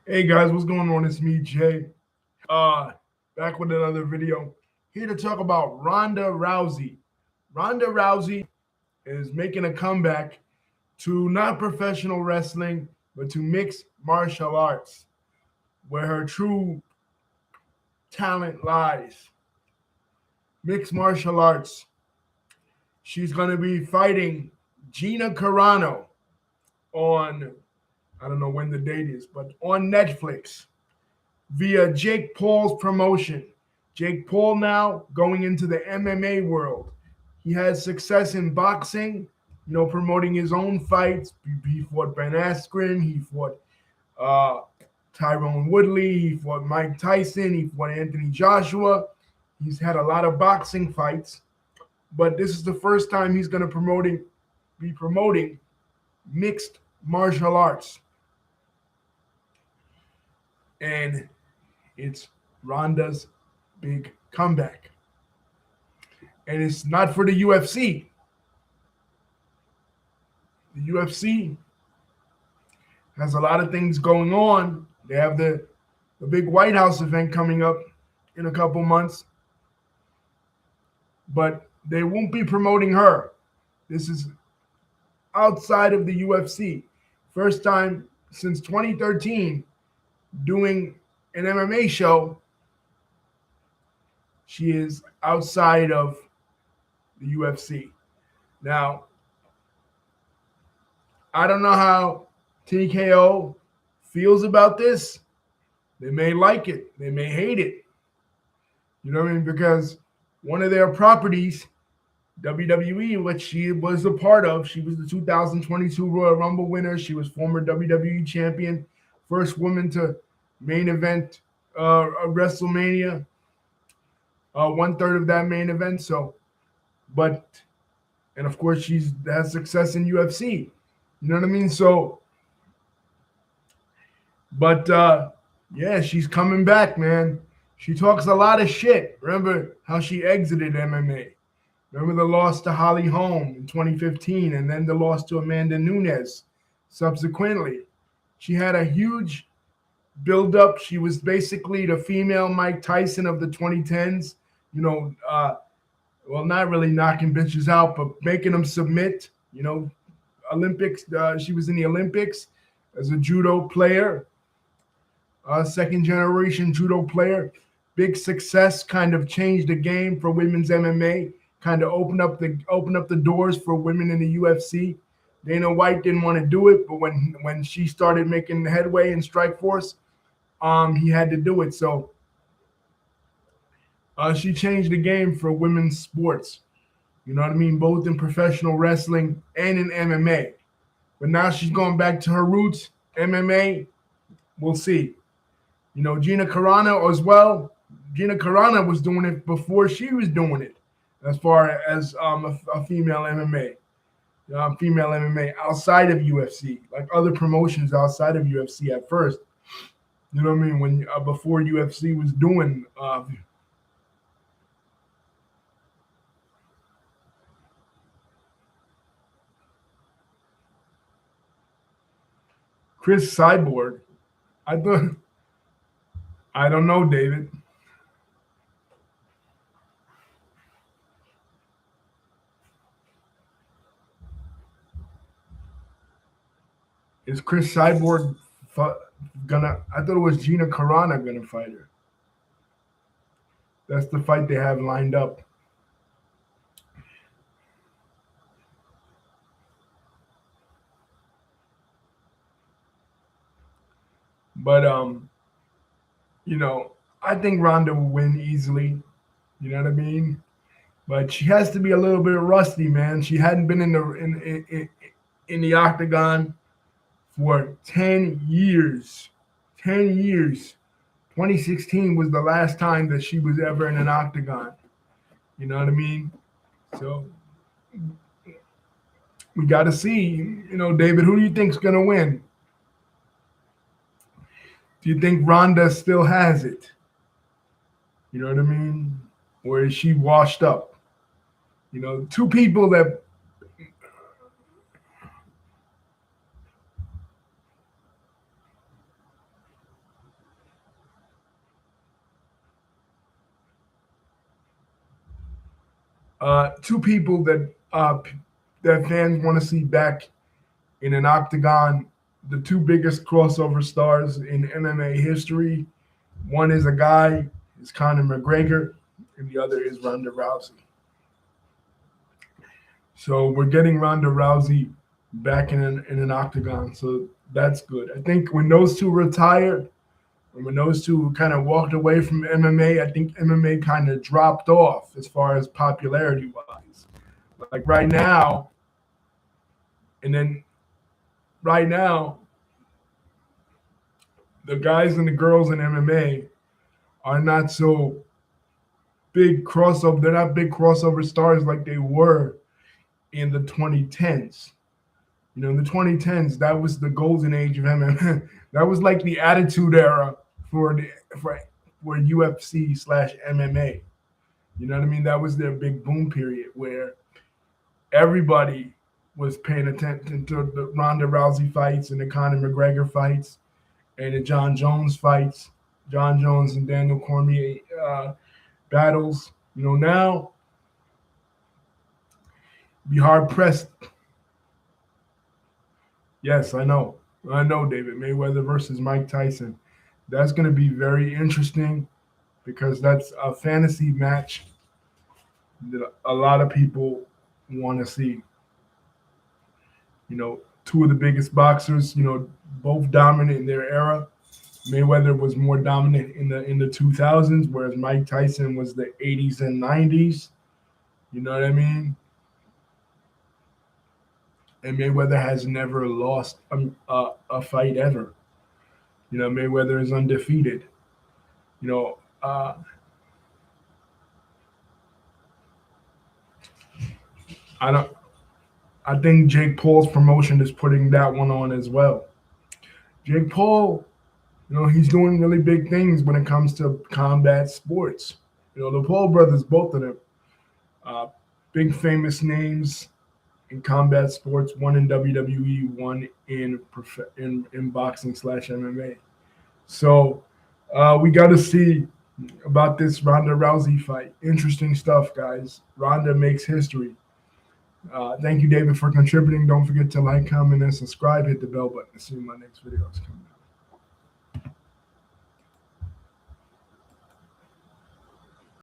Hey guys, what's going on? It's me, Jay. Uh, Back with another video. Here to talk about Ronda Rousey. Ronda Rousey is making a comeback to not professional wrestling, but to mixed martial arts, where her true talent lies. Mixed martial arts. She's going to be fighting Gina Carano on, I don't know when the date is, but on Netflix via Jake Paul's promotion. Jake Paul now going into the MMA world. He has success in boxing, promoting his own fights. He fought Ben Askren, he fought uh, Tyrone Woodley, he fought Mike Tyson, he fought Anthony Joshua. He's had a lot of boxing fights, but this is the first time he's going to be promoting mixed martial arts. And it's Ronda's big comeback. And it's not for the UFC. The UFC has a lot of things going on. They have the big White House event coming up in a couple months. But they won't be promoting her. This is outside of the UFC. First time since 2013 doing an MMA show. She is outside of the UFC. Now, I don't know how TKO feels about this. They may like it. They may hate it. You know what I mean? Because one of their properties, WWE, which she was a part of, she was the 2022 Royal Rumble winner. She was former WWE champion, first woman to main event a WrestleMania, 1/3 of that main event. So, and of course, she's has success in UFC. You know what I mean? So, yeah, she's coming back, man. She talks a lot of shit. Remember how she exited MMA? Remember the loss to Holly Holm in 2015, and then the loss to Amanda Nunes subsequently. She had a huge build-up. She was basically the female Mike Tyson of the 2010s. Well, not really knocking bitches out, but making them submit. Olympics. She was in the Olympics as a judo player, second generation judo player. Big success, kind of changed the game for women's MMA. Kind of opened up the doors for women in the UFC. Dana White didn't want to do it, but when she started making headway in Strikeforce, he had to do it. So she changed the game for women's sports. You know what I mean? Both in professional wrestling and in MMA. But now she's going back to her roots, MMA. We'll see. Gina Carano as well. Gina Carano was doing it before she was doing it, as far as a female MMA. Female MMA outside of UFC, like other promotions outside of UFC at first. You know what I mean? When before UFC was doing Chris Cyborg. I don't know, David. Is Chris Cyborg gonna? I thought it was Gina Carano gonna fight her. That's the fight they have lined up. But I think Ronda will win easily. You know what I mean? But she has to be a little bit rusty, man. She hadn't been in the octagon for 10 years. 10 years. 2016 was the last time that she was ever in an octagon. You know what I mean? So we got to see. David, who do you think's going to win? Do you think Ronda still has it? You know what I mean? Or is she washed up? Two people that Two people that fans want to see back in an octagon, the two biggest crossover stars in MMA history. One is a guy, is Conor McGregor, and the other is Ronda Rousey. So we're getting Ronda Rousey back in an octagon. So that's good. I think when those two retired, and when those two kind of walked away from MMA, I think MMA kind of dropped off as far as popularity wise. Like right now, and then right now, the guys and the girls in MMA are not so big crossover. They're not big crossover stars like they were in the 2010s. You know, in the 2010s, that was the golden age of MMA. That was like the attitude era for UFC slash MMA. You know what I mean? That was their big boom period where everybody was paying attention to the Ronda Rousey fights and the Conor McGregor fights and the John Jones fights, John Jones and Daniel Cormier battles. You know, now be hard pressed. Yes, I know, David. Mayweather versus Mike Tyson. That's going to be very interesting because that's a fantasy match that a lot of people want to see. You know, two of the biggest boxers, you know, both dominant in their era. Mayweather was more dominant in the 2000s, whereas Mike Tyson was the 80s and 90s. You know what I mean? And Mayweather has never lost a fight ever. You know, Mayweather is undefeated. You know, I think Jake Paul's promotion is putting that one on as well. Jake Paul, you know, he's doing really big things when it comes to combat sports. You know, the Paul brothers, both of them, big famous names in combat sports. One in WWE, one in boxing slash MMA. So we got to see about this Ronda Rousey fight. Interesting stuff, guys. Ronda makes history. Thank you, David, for contributing. Don't forget to like, comment, and subscribe. Hit the bell button to see my next videos coming out.